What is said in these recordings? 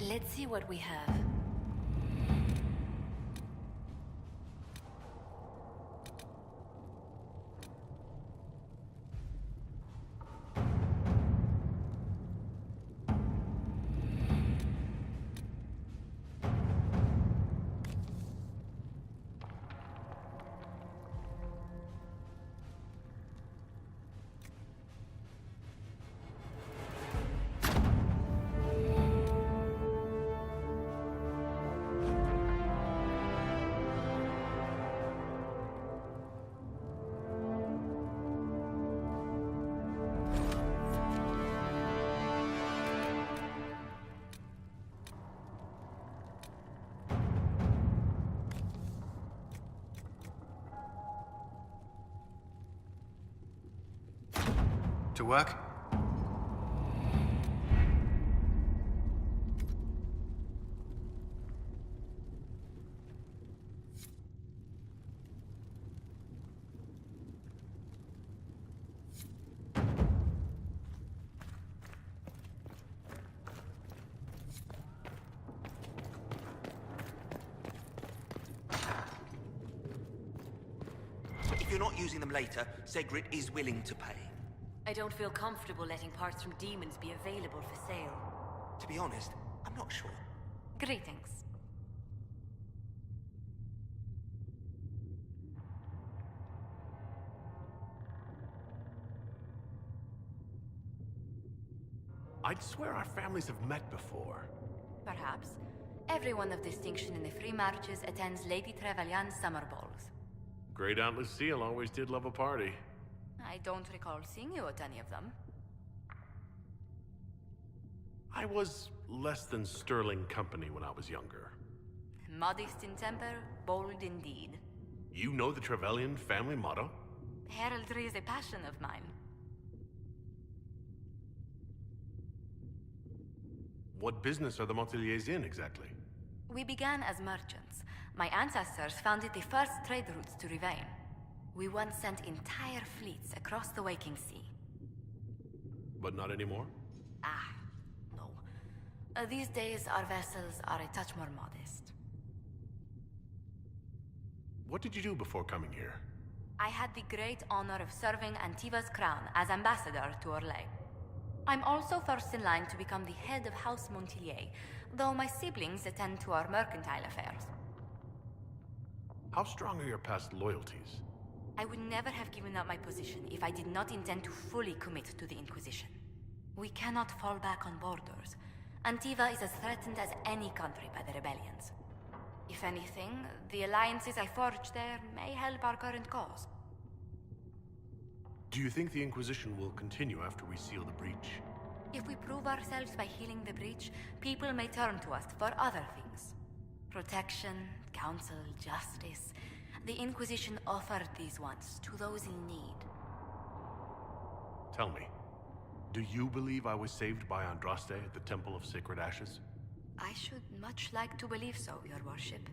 Let's see what we have. To work? If you're not using them later, Segrit is willing to pay. I don't feel comfortable letting parts from demons be available for sale. To be honest, I'm not sure. Greetings. I'd swear our families have met before. Perhaps. Everyone of distinction in the Free Marches attends Lady Trevelyan's summer balls. Great Aunt Lucille always did love a party. I don't recall seeing you at any of them. I was less than sterling company when I was younger. Modest in temper, bold in deed. You know the Trevelyan family motto? Heraldry is a passion of mine. What business are the Monteliers in, exactly? We began as merchants. My ancestors founded the first trade routes to Rivain. We once sent entire fleets across the Waking Sea. But not anymore? No. These days, our vessels are a touch more modest. What did you do before coming here? I had the great honor of serving Antiva's crown as ambassador to Orlais. I'm also first in line to become the head of House Montelier, though my siblings attend to our mercantile affairs. How strong are your past loyalties? I would never have given up my position if I did not intend to fully commit to the Inquisition. We cannot fall back on borders. Antiva is as threatened as any country by the rebellions. If anything, the alliances I forged there may help our current cause. Do you think the Inquisition will continue after we seal the breach? If we prove ourselves by healing the breach, people may turn to us for other things. Protection, counsel, justice. The Inquisition offered these once to those in need. Tell me, do you believe I was saved by Andraste at the Temple of Sacred Ashes? I should much like to believe so, Your Worship.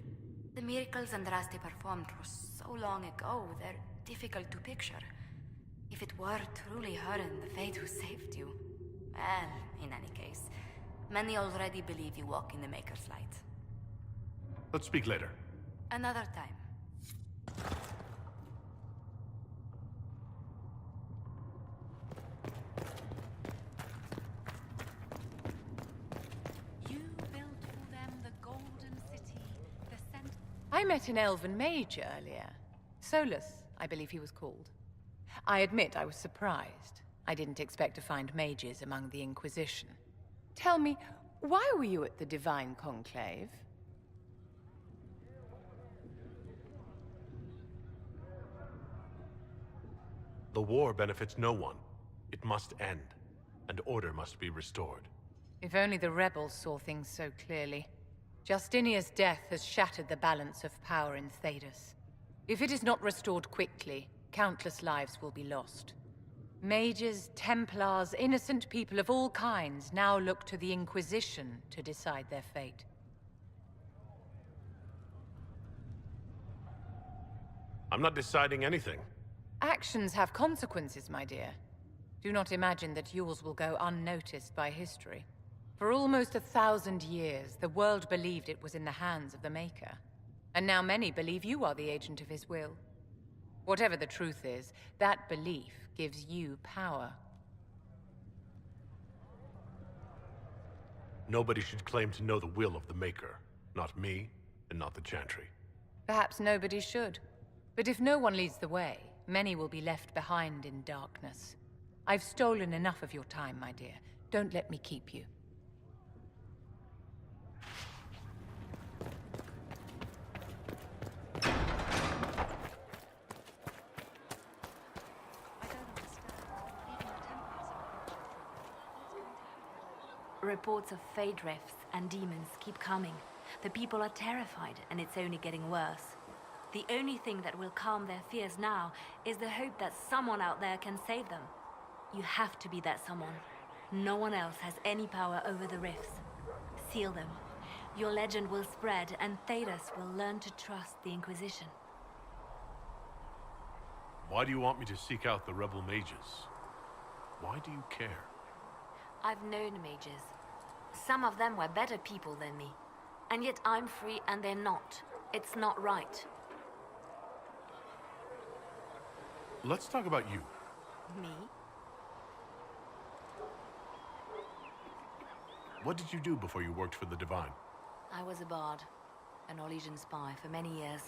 The miracles Andraste performed were so long ago, they're difficult to picture. If it were truly her and the Fate who saved you... Well, in any case, many already believe you walk in the Maker's light. Let's speak later. Another time. You built for them the Golden City, the center... I met an elven mage earlier. Solus, I believe he was called. I admit I was surprised. I didn't expect to find mages among the Inquisition. Tell me, why were you at the Divine Conclave? The war benefits no one. It must end, and order must be restored. If only the rebels saw things so clearly. Justinia's death has shattered the balance of power in Thedas. If it is not restored quickly, countless lives will be lost. Mages, Templars, innocent people of all kinds now look to the Inquisition to decide their fate. I'm not deciding anything. Actions have consequences, my dear. Do not imagine that yours will go unnoticed by history. For almost 1,000 years, the world believed it was in the hands of the Maker. And now many believe you are the agent of his will. Whatever the truth is, that belief gives you power. Nobody should claim to know the will of the Maker. Not me, and not the Chantry. Perhaps nobody should. But if no one leads the way, many will be left behind in darkness. I've stolen enough of your time, my dear. Don't let me keep you. Reports of fade rifts and demons keep coming. The people are terrified, and it's only getting worse. The only thing that will calm their fears now is the hope that someone out there can save them. You have to be that someone. No one else has any power over the rifts. Seal them. Your legend will spread, and Thedas will learn to trust the Inquisition. Why do you want me to seek out the rebel mages? Why do you care? I've known mages. Some of them were better people than me. And yet I'm free and they're not. It's not right. Let's talk about you. Me? What did you do before you worked for the Divine? I was a bard, an Orlesian spy for many years.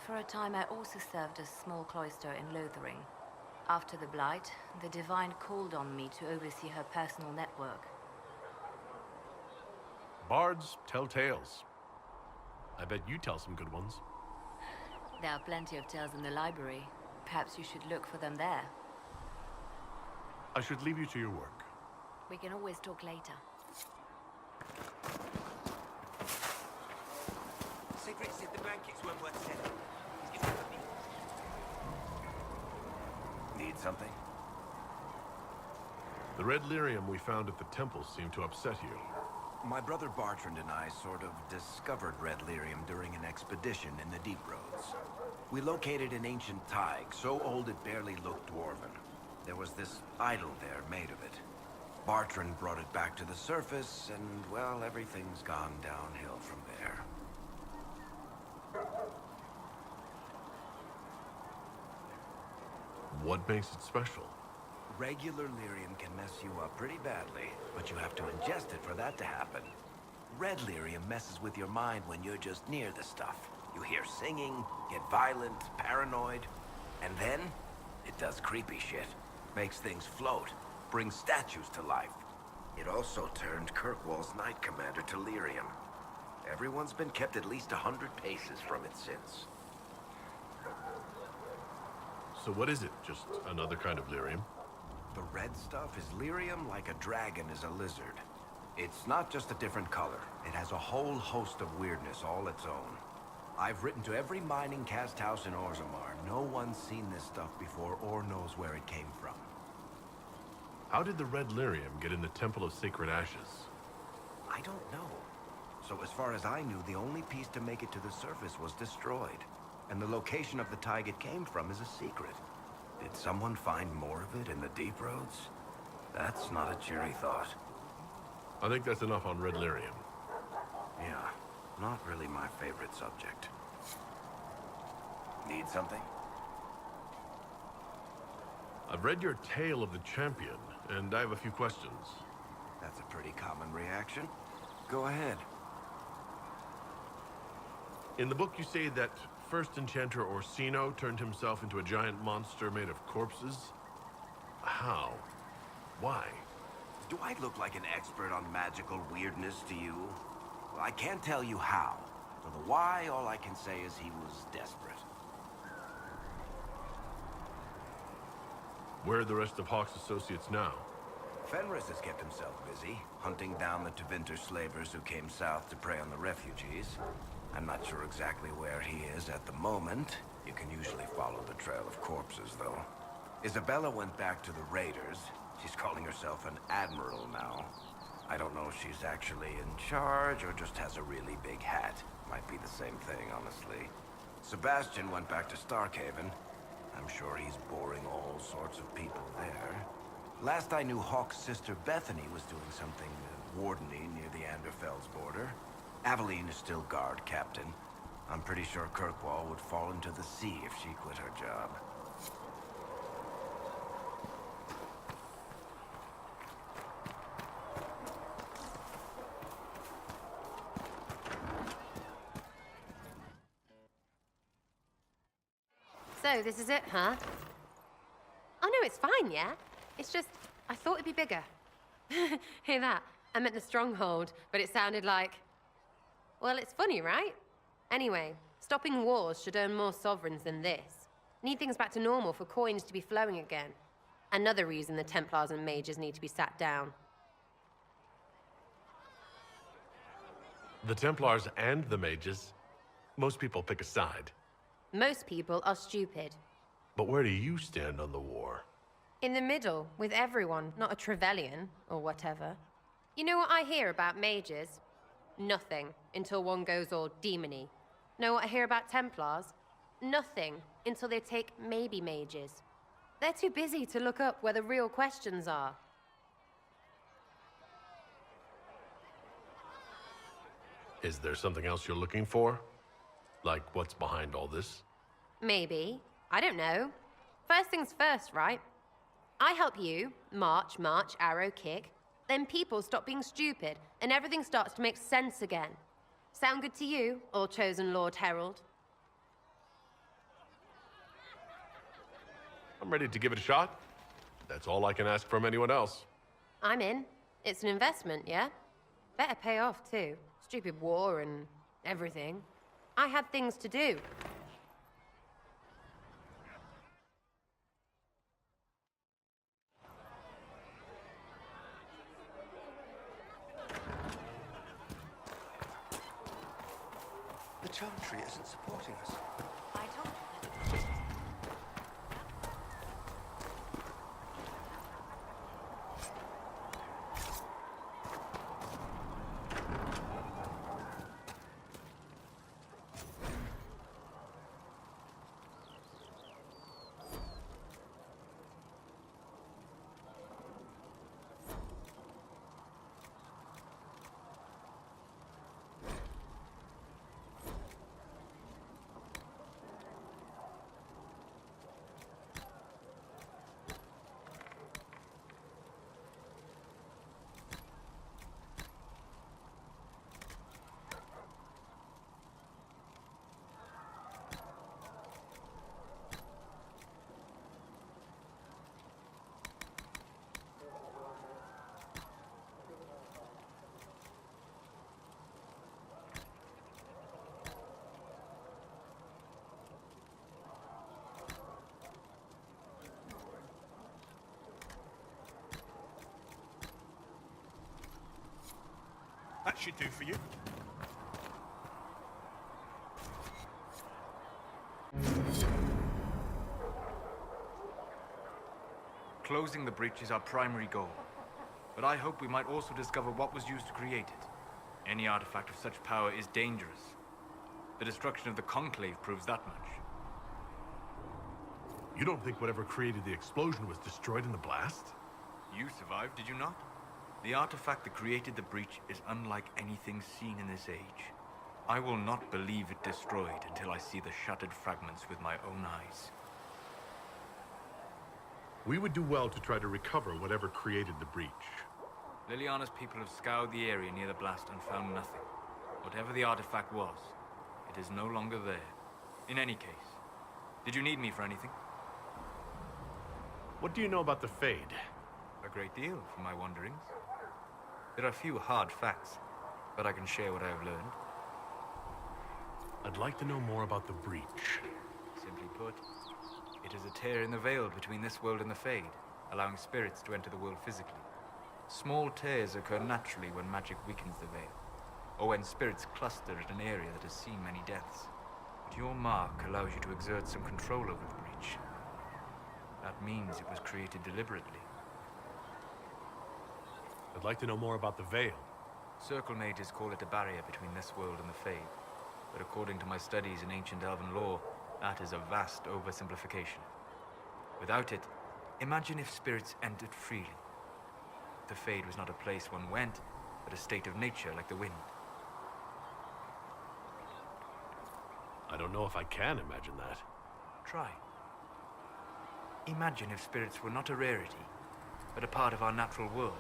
For a time I also served a small cloister in Lothering. After the Blight, the Divine called on me to oversee her personal network. Bards tell tales. I bet you tell some good ones. There are plenty of tales in the library. Perhaps you should look for them there. I should leave you to your work. We can always talk later. Sigrid said the blankets weren't worth selling. He's giving them me. Need something? The red lyrium we found at the temple seemed to upset you. My brother Bartrand and I sort of discovered red lyrium during an expedition in the Deep Roads. We located an ancient thaig, so old it barely looked dwarven. There was this idol there made of it. Bartrand brought it back to the surface, and, well, everything's gone downhill from there. What makes it special? Regular lyrium can mess you up pretty badly, but you have to ingest it for that to happen. Red lyrium messes with your mind when you're just near the stuff. You hear singing, get violent, paranoid, and then it does creepy shit. Makes things float, brings statues to life. It also turned Kirkwall's Knight Commander to lyrium. Everyone's been kept at least 100 paces from it since. So what is it? Just another kind of lyrium? The red stuff is lyrium like a dragon is a lizard. It's not just a different color. It has a whole host of weirdness all its own. I've written to every mining cast house in Orzammar. No one's seen this stuff before or knows where it came from. How did the red lyrium get in the Temple of Sacred Ashes? I don't know. So as far as I knew, the only piece to make it to the surface was destroyed. And the location of the thaig it came from is a secret. Did someone find more of it in the Deep Roads? That's not a cheery thought. I think that's enough on red lyrium. Yeah, not really my favorite subject. Need something? I've read your Tale of the Champion, and I have a few questions. That's a pretty common reaction. Go ahead. In the book you say that first enchanter Orsino turned himself into a giant monster made of corpses. How? Why? Do I look like an expert on magical weirdness to you? Well, I can't tell you how. For the why, all I can say is he was desperate. Where are the rest of Hawk's associates now? Fenris has kept himself busy, hunting down the Tevinter slavers who came south to prey on the refugees. I'm not sure exactly where he is at the moment. You can usually follow the trail of corpses, though. Isabella went back to the raiders. She's calling herself an admiral now. I don't know if she's actually in charge or just has a really big hat. Might be the same thing, honestly. Sebastian went back to Starkhaven. I'm sure he's boring all sorts of people there. Last I knew, Hawk's sister Bethany was doing something wardening near the Anderfell's border. Aveline is still guard captain. I'm pretty sure Kirkwall would fall into the sea if she quit her job. So, this is it, huh? Oh, no, it's fine, yeah? It's just, I thought it'd be bigger. Hear that? I meant the stronghold, but it sounded like... Well, it's funny, right? Anyway, stopping wars should earn more sovereigns than this. Need things back to normal for coins to be flowing again. Another reason the Templars and mages need to be sat down. The Templars and the mages, most people pick a side. Most people are stupid. But where do you stand on the war? In the middle, with everyone, not a Trevelyan, or whatever. You know what I hear about mages? Nothing, until one goes all demony. Know what I hear about Templars? Nothing, until they take maybe mages. They're too busy to look up where the real questions are. Is there something else you're looking for? Like what's behind all this? Maybe. I don't know. First things first, right? I help you, march, arrow, kick. Then people stop being stupid, and everything starts to make sense again. Sound good to you, all-chosen Lord Herald? I'm ready to give it a shot. That's all I can ask from anyone else. I'm in. It's an investment, yeah? Better pay off, too. Stupid war and everything. I had things to do. The charm tree isn't supporting us. I told you that. That should do for you. Closing the breach is our primary goal. But I hope we might also discover what was used to create it. Any artifact of such power is dangerous. The destruction of the Conclave proves that much. You don't think whatever created the explosion was destroyed in the blast? You survived, did you not? The artifact that created the breach is unlike anything seen in this age. I will not believe it destroyed until I see the shattered fragments with my own eyes. We would do well to try to recover whatever created the breach. Liliana's people have scoured the area near the blast and found nothing. Whatever the artifact was, it is no longer there. In any case, did you need me for anything? What do you know about the Fade? A great deal, from my wanderings. There are few hard facts, but I can share what I have learned. I'd like to know more about the breach. Simply put, it is a tear in the veil between this world and the Fade, allowing spirits to enter the world physically. Small tears occur naturally when magic weakens the veil, or when spirits cluster at an area that has seen many deaths. But your mark allows you to exert some control over the breach. That means it was created deliberately. I'd like to know more about the Veil. Circle mages call it a barrier between this world and the Fade, but according to my studies in ancient elven lore, that is a vast oversimplification. Without it, imagine if spirits entered freely. The Fade was not a place one went, but a state of nature like the wind. I don't know if I can imagine that. Try. Imagine if spirits were not a rarity, but a part of our natural world.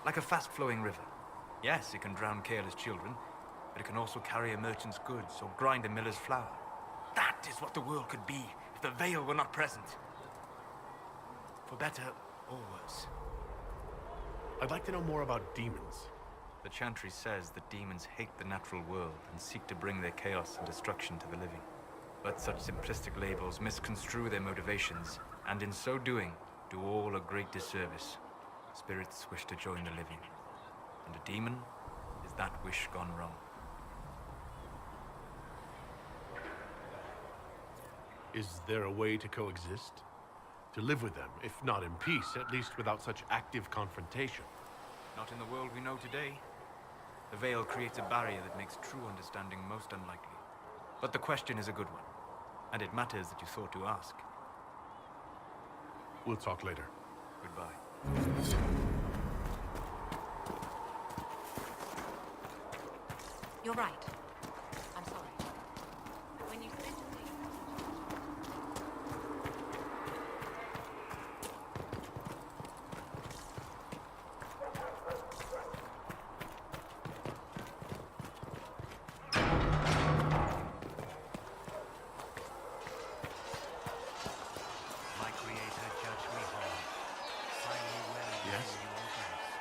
Like a fast-flowing river. Yes, it can drown careless children, but it can also carry a merchant's goods or grind a miller's flour. That is what the world could be if the veil were not present. For better or worse. I'd like to know more about demons. The Chantry says that demons hate the natural world and seek to bring their chaos and destruction to the living. But such simplistic labels misconstrue their motivations, and in so doing, do all a great disservice. Spirits wish to join the living, and a demon is that wish gone wrong. Is there a way to coexist? To live with them, if not in peace, at least without such active confrontation? Not in the world we know today. The veil creates a barrier that makes true understanding most unlikely. But the question is a good one, and it matters that you thought to ask. We'll talk later. Goodbye. You're right. I'm sorry. When you said to me... My creator, judge me whole. Find me well in Yes? your grace.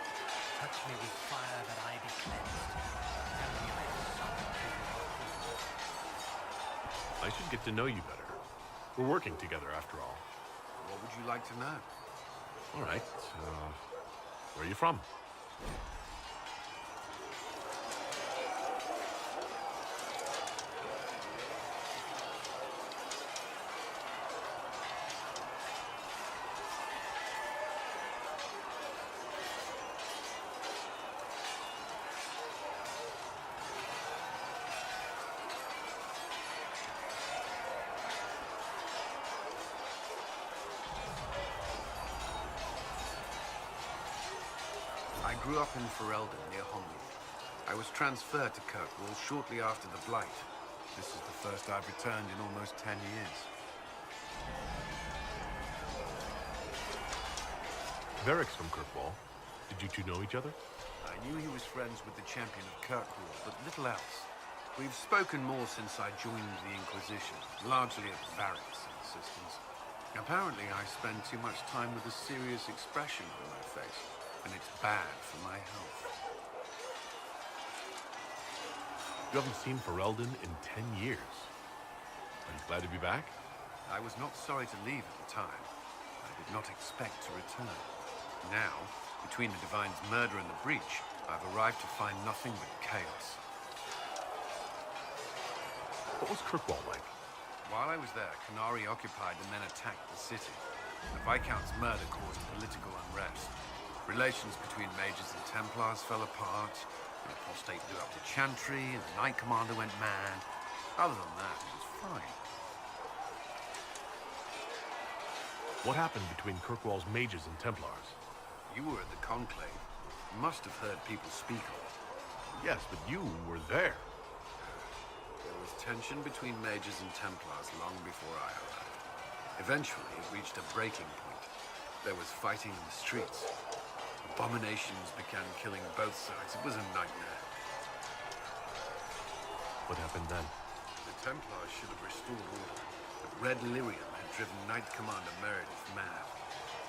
Touch me with fire that I be cleansed. Emulate something to your I should get to know you better. We're working together, after all. What would you like to know? All right. Where are you from? I grew up in Ferelden, near Holmwood. I was transferred to Kirkwall shortly after the Blight. This is the first I've returned in almost 10 years. Varric's from Kirkwall. Did you two know each other? I knew he was friends with the champion of Kirkwall, but little else. We've spoken more since I joined the Inquisition, largely at Varric's insistence. Apparently, I spend too much time with a serious expression on my face, and it's bad for my health. You haven't seen Ferelden in 10 years. Are you glad to be back? I was not sorry to leave at the time. I did not expect to return. Now, between the Divine's murder and the breach, I've arrived to find nothing but chaos. What was Kirkwall like? While I was there, Canary occupied and then attacked the city. The Viscount's murder caused political unrest. Relations between mages and Templars fell apart. The apostate blew up the Chantry, and the Knight Commander went mad. Other than that, it was fine. What happened between Kirkwall's mages and Templars? You were at the Conclave. You must have heard people speak of it. Yes, but you were there. There was tension between mages and Templars long before I arrived. Eventually, it reached a breaking point. There was fighting in the streets. Abominations began killing both sides. It was a nightmare. What happened then? The Templars should have restored order, but Red Lyrium had driven Knight Commander Meredith mad.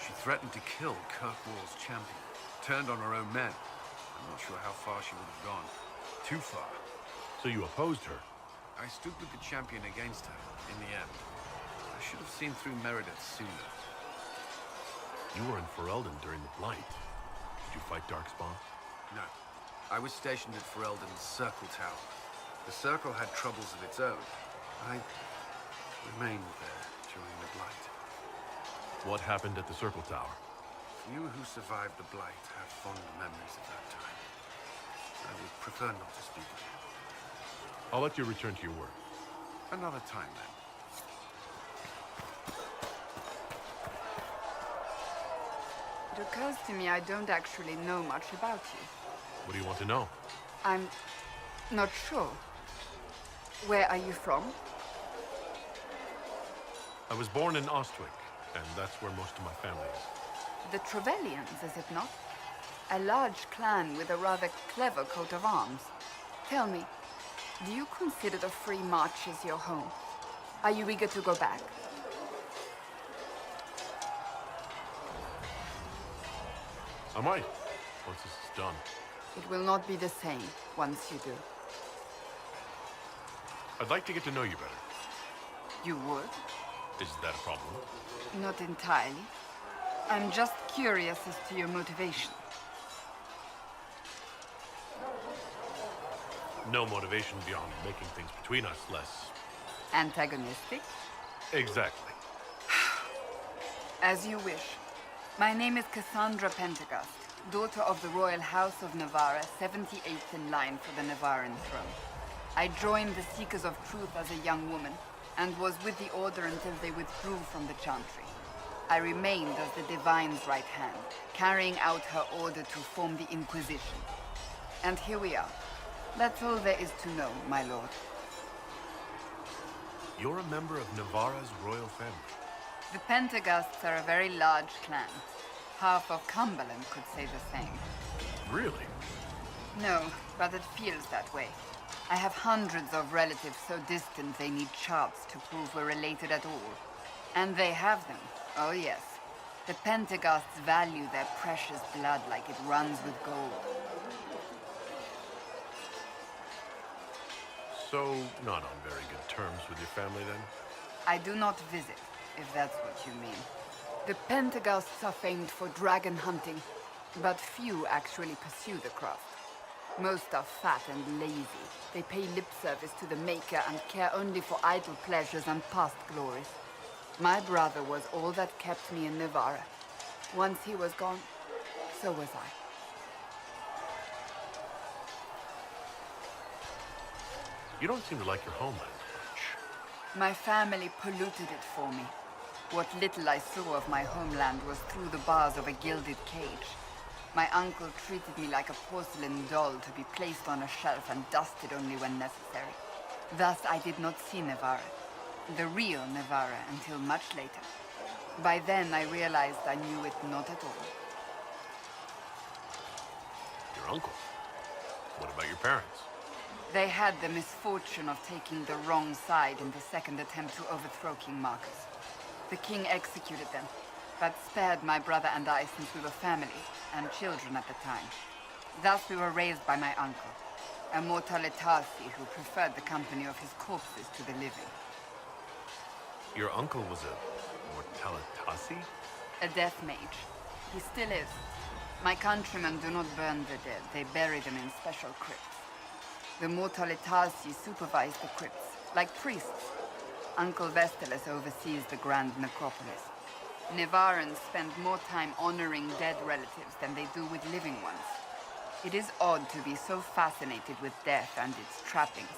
She threatened to kill Kirkwall's champion, turned on her own men. I'm not sure how far she would have gone. Too far. So you opposed her? I stood with the champion against her, in the end. I should have seen through Meredith sooner. You were in Ferelden during the Blight. Did you fight Darkspawn? No. I was stationed at Ferelden's Circle Tower. The Circle had troubles of its own. I remained there during the Blight. What happened at the Circle Tower? Few who survived the Blight have fond memories of that time. I would prefer not to speak of it. I'll let you return to your work. Another time, then. It occurs to me I don't actually know much about you. What do you want to know? I'm not sure. Where are you from? I was born in Ostwick, and that's where most of my family is. The Trevellians, is it not? A large clan with a rather clever coat of arms. Tell me, do you consider the Free Marches your home? Are you eager to go back? I might, once this is done. It will not be the same once you do. I'd like to get to know you better. You would? Is that a problem? Not entirely. I'm just curious as to your motivation. No motivation beyond making things between us less... Antagonistic? Exactly. As you wish. My name is Cassandra Pendergast, daughter of the Royal House of Navarra, 78th in line for the Navarran throne. I joined the Seekers of Truth as a young woman, and was with the Order until they withdrew from the Chantry. I remained as the Divine's right hand, carrying out her order to form the Inquisition. And here we are. That's all there is to know, my lord. You're a member of Navarra's royal family. The Pendergasts are a very large clan. Half of Cumberland could say the same. Really? No, but it feels that way. I have hundreds of relatives so distant they need charts to prove we're related at all. And they have them. Oh yes. The Pendergasts value their precious blood like it runs with gold. So, not on very good terms with your family then? I do not visit, if that's what you mean. The Pendergasts are famed for dragon hunting, but few actually pursue the craft. Most are fat and lazy. They pay lip service to the Maker and care only for idle pleasures and past glories. My brother was all that kept me in Navarra. Once he was gone, so was I. You don't seem to like your homeland much. My family polluted it for me. What little I saw of my homeland was through the bars of a gilded cage. My uncle treated me like a porcelain doll to be placed on a shelf and dusted only when necessary. Thus I did not see Navarra, the real Navarra, until much later. By then I realized I knew it not at all. Your uncle? What about your parents? They had the misfortune of taking the wrong side in the second attempt to overthrow King Marcus. The king executed them, but spared my brother and I since we were family and children at the time. Thus we were raised by my uncle, a Mortalitasi who preferred the company of his corpses to the living. Your uncle was a Mortalitasi? A death mage. He still is. My countrymen do not burn the dead, they bury them in special crypts. The Mortalitasi supervise the crypts, like priests. Uncle Vestalis oversees the grand necropolis. Navarrans spend more time honoring dead relatives than they do with living ones. It is odd to be so fascinated with death and its trappings.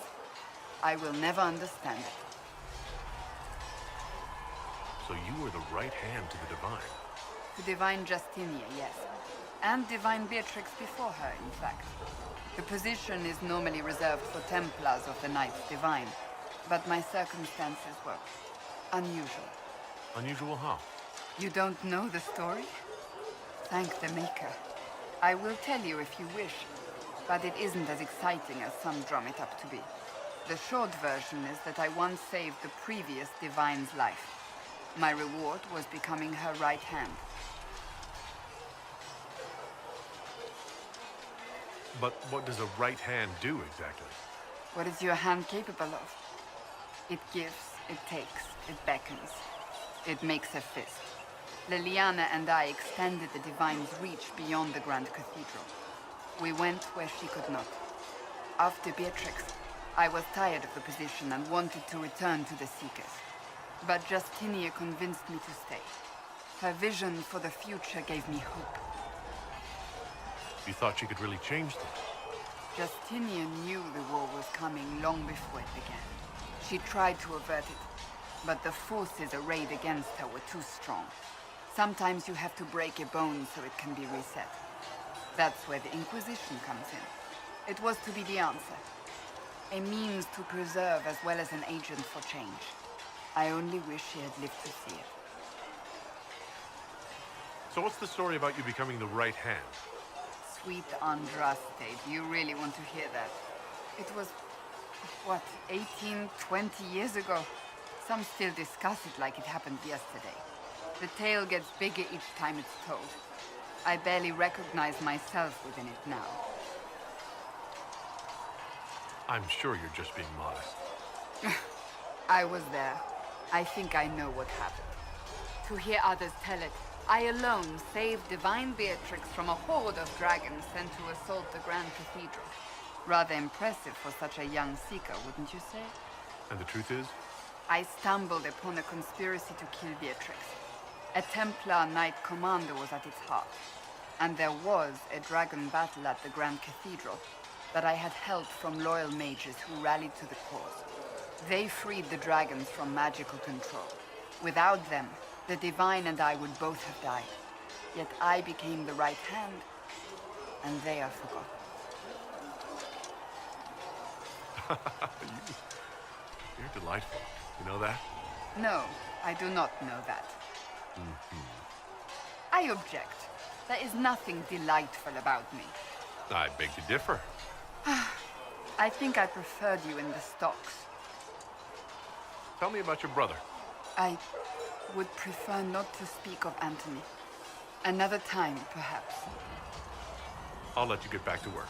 I will never understand it. So you were the right hand to the Divine? To Divine Justinia, yes. And Divine Beatrix before her, in fact. The position is normally reserved for Templars of the Knights Divine, but my circumstances were unusual. Unusual how? You don't know the story? Thank the Maker. I will tell you if you wish, but it isn't as exciting as some drum it up to be. The short version is that I once saved the previous Divine's life. My reward was becoming her right hand. But what does a right hand do exactly? What is your hand capable of? It gives, it takes, it beckons. It makes a fist. Liliana and I extended the Divine's reach beyond the Grand Cathedral. We went where she could not. After Beatrix, I was tired of the position and wanted to return to the Seekers. But Justinia convinced me to stay. Her vision for the future gave me hope. You thought you could really change things? Justinia knew the war was coming long before it began. She tried to avert it, but the forces arrayed against her were too strong. Sometimes you have to break a bone so it can be reset. That's where the Inquisition comes in. It was to be the answer. A means to preserve as well as an agent for change. I only wish she had lived to see it. So what's the story about you becoming the right hand? Sweet Andraste, do you really want to hear that? It was, what, 18, 20 years ago? Some still discuss it like it happened yesterday. The tale gets bigger each time it's told. I barely recognize myself within it now. I'm sure you're just being modest. I was there. I think I know what happened. To hear others tell it, I alone saved Divine Beatrix from a horde of dragons sent to assault the Grand Cathedral. Rather impressive for such a young seeker, wouldn't you say? And the truth is? I stumbled upon a conspiracy to kill Beatrix. A Templar Knight Commander was at its heart. And there was a dragon battle at the Grand Cathedral that I had help from loyal mages who rallied to the cause. They freed the dragons from magical control. Without them, the Divine and I would both have died. Yet I became the right hand, and they are forgotten. You're delightful. You know that? No, I do not know that. I object. There is nothing delightful about me. I beg to differ. I think I preferred you in the stocks. Tell me about your brother. I would prefer not to speak of Anthony. Another time, perhaps. I'll let you get back to work.